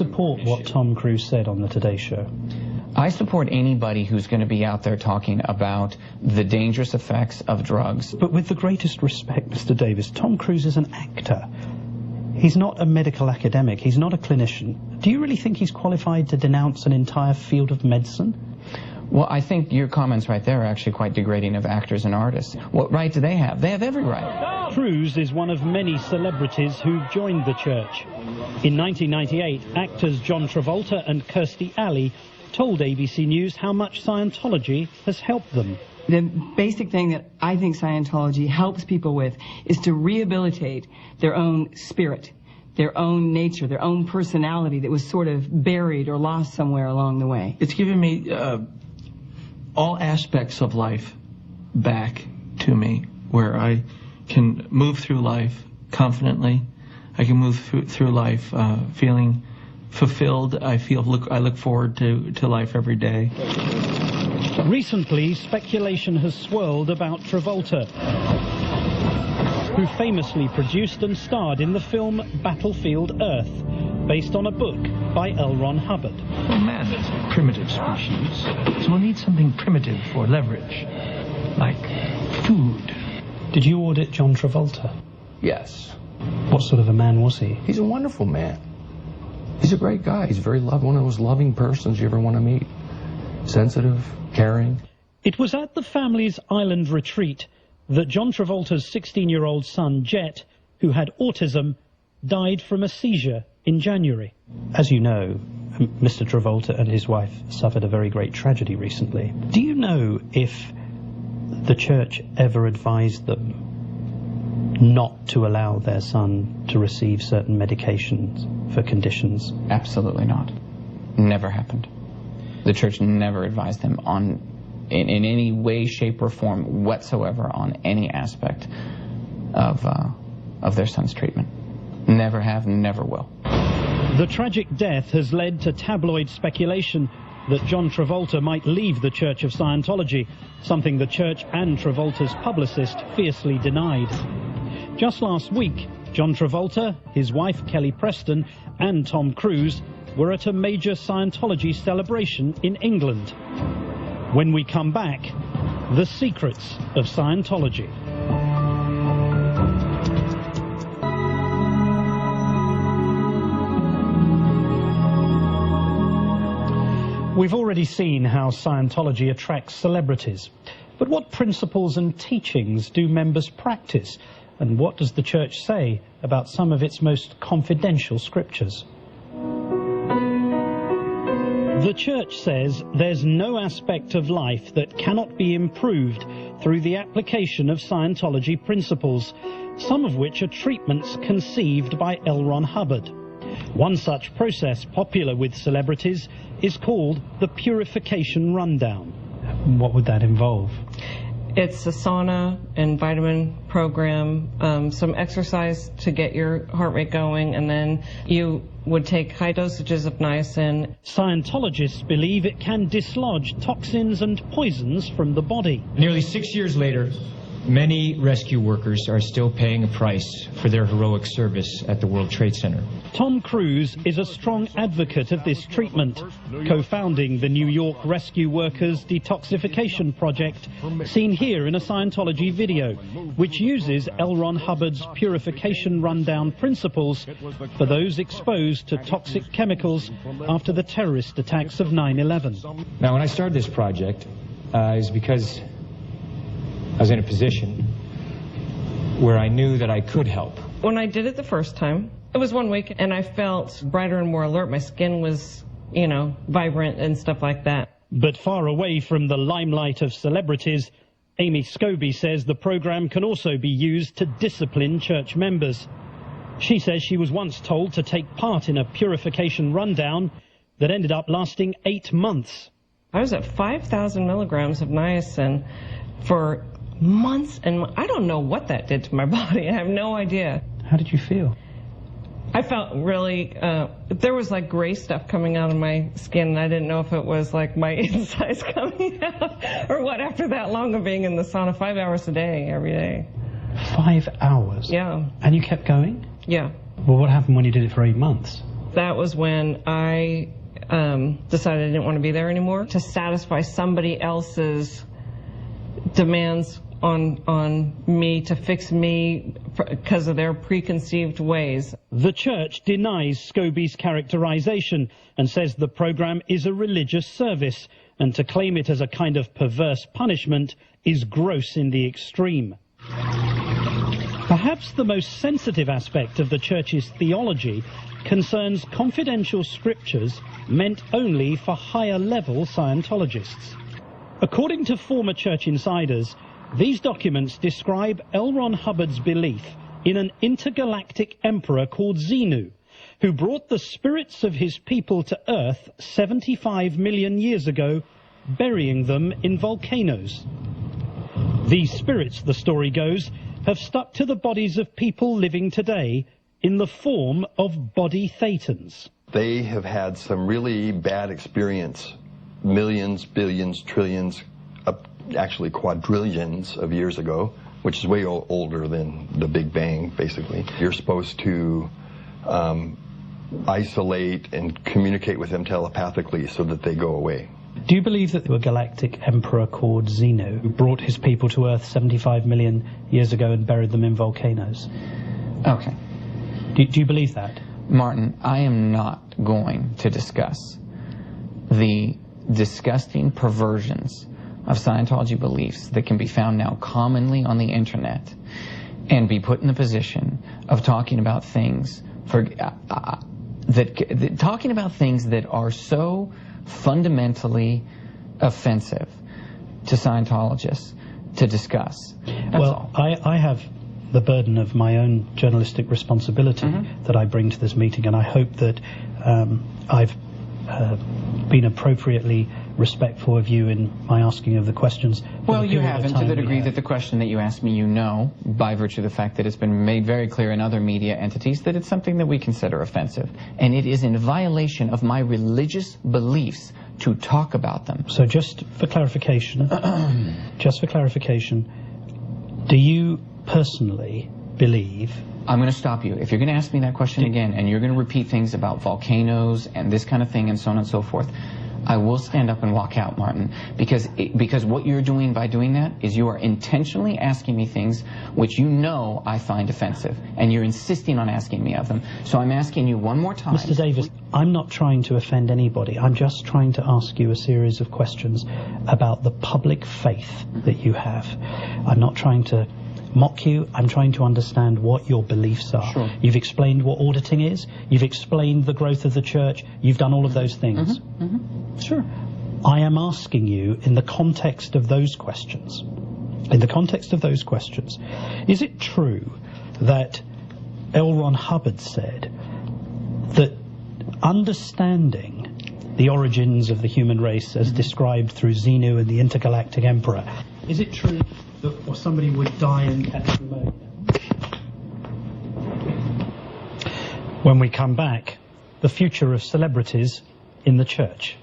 support what Tom Cruise said on the Today Show? I support anybody who's going to be out there talking about the dangerous effects of drugs. But with the greatest respect, Mr. Davis, Tom Cruise is an actor. He's not a medical academic. He's not a clinician. Do you really think he's qualified to denounce an entire field of medicine? Well, I think your comments right there are actually quite degrading of actors and artists. What right do they have? They have every right. Cruise is one of many celebrities who've joined the church. In 1998, actors John Travolta and Kirstie Alley told ABC News how much Scientology has helped them. The basic thing that I think Scientology helps people with is to rehabilitate their own spirit, their own nature, their own personality that was sort of buried or lost somewhere along the way. It's given me all aspects of life back to me, where I can move through life confidently. I can move through life feeling fulfilled. I look forward to life every day. Recently, speculation has swirled about Travolta, who famously produced and starred in the film Battlefield Earth, based on a book by L. Ron Hubbard. Well, man is a primitive species, so we'll need something primitive for leverage, like food. Did you audit John Travolta? Yes. What sort of a man was he? He's a wonderful man. He's a great guy. He's very one of those loving persons you ever want to meet. Sensitive, caring. It was at the family's island retreat that John Travolta's 16-year-old son, Jet, who had autism, died from a seizure in January. As you know, Mr. Travolta and his wife suffered a very great tragedy recently. Do you know if the church ever advised them not to allow their son to receive certain medications for conditions? Absolutely not. Never happened. The church never advised them in any way, shape, or form whatsoever on any aspect of their son's treatment. Never have, never will. The tragic death has led to tabloid speculation that John Travolta might leave the Church of Scientology, something the church and Travolta's publicist fiercely denied. Just last week, John Travolta, his wife Kelly Preston, and Tom Cruise were at a major Scientology celebration in England. When we come back, the secrets of Scientology. We've already seen how Scientology attracts celebrities. But what principles and teachings do members practice? And what does the church say about some of its most confidential scriptures? The church says there's no aspect of life that cannot be improved through the application of Scientology principles, some of which are treatments conceived by L. Ron Hubbard. One such process popular with celebrities is called the Purification Rundown. What would that involve? It's a sauna and vitamin program, some exercise to get your heart rate going, and then you would take high dosages of niacin. Scientologists believe it can dislodge toxins and poisons from the body. Nearly 6 years later, many rescue workers are still paying a price for their heroic service at the World Trade Center. Tom Cruise is a strong advocate of this treatment, co-founding the New York Rescue Workers Detoxification Project, seen here in a Scientology video, which uses L. Ron Hubbard's Purification Rundown principles for those exposed to toxic chemicals after the terrorist attacks of 9/11. Now, when I started this project, it was because I was in a position where I knew that I could help. When I did it the first time, it was 1 week, and I felt brighter and more alert. My skin was, vibrant and stuff like that. But far away from the limelight of celebrities, Amy Scobie says the program can also be used to discipline church members. She says she was once told to take part in a purification rundown that ended up lasting 8 months. I was at 5,000 milligrams of niacin for months, and I don't know what that did to my body. I have no idea. How did you feel? I felt really, there was like gray stuff coming out of my skin, and I didn't know if it was like my insides coming out or what after that long of being in the sauna, 5 hours a day, every day. 5 hours? Yeah. And you kept going? Yeah. Well, what happened when you did it for 8 months? That was when I decided I didn't want to be there anymore, to satisfy somebody else's demands on me, to fix me because of their preconceived ways. The church denies Scobie's characterization and says the program is a religious service, and to claim it as a kind of perverse punishment is gross in the extreme. Perhaps the most sensitive aspect of the church's theology concerns confidential scriptures meant only for higher-level Scientologists. According to former church insiders, these documents describe L. Ron Hubbard's belief in an intergalactic emperor called Xenu, who brought the spirits of his people to Earth 75 million years ago, burying them in volcanoes. These spirits, the story goes, have stuck to the bodies of people living today in the form of body thetans. They have had some really bad experience, millions, billions, trillions, actually quadrillions of years ago, which is way older than the Big Bang, basically. You're supposed to isolate and communicate with them telepathically so that they go away. Do you believe that there was a galactic emperor called Xenu who brought his people to Earth 75 million years ago and buried them in volcanoes? Okay. Do you believe that? Martin, I am not going to discuss the disgusting perversions of Scientology beliefs that can be found now commonly on the internet and be put in the position of talking about things talking about things that are so fundamentally offensive to Scientologists to discuss. Well, I have the burden of my own journalistic responsibility that I bring to this meeting, and I hope that I've been appropriately respectful of you in my asking of the questions. Well, you haven't, to the degree that the question that you asked me, you know, by virtue of the fact that it's been made very clear in other media entities that it's something that we consider offensive. And it is in violation of my religious beliefs to talk about them. So just for clarification, do you personally believe... I'm going to stop you. If you're going to ask me that question again, and you're going to repeat things about volcanoes and this kind of thing and so on and so forth, I will stand up and walk out, Martin, because what you're doing by doing that is you are intentionally asking me things which you know I find offensive, and you're insisting on asking me of them. So I'm asking you one more time. Mr. Davis, I'm not trying to offend anybody. I'm just trying to ask you a series of questions about the public faith that you have. I'm not trying to mock you. I'm trying to understand what your beliefs are. Sure. You've explained what auditing is. You've explained the growth of the church. You've done all of those things. Sure. I am asking you in the context of those questions. Is it true that L. Ron Hubbard said that understanding the origins of the human race as described through Xenu and the intergalactic emperor, is it true that somebody would die and catch pneumonia? When we come back, the future of celebrities in the church.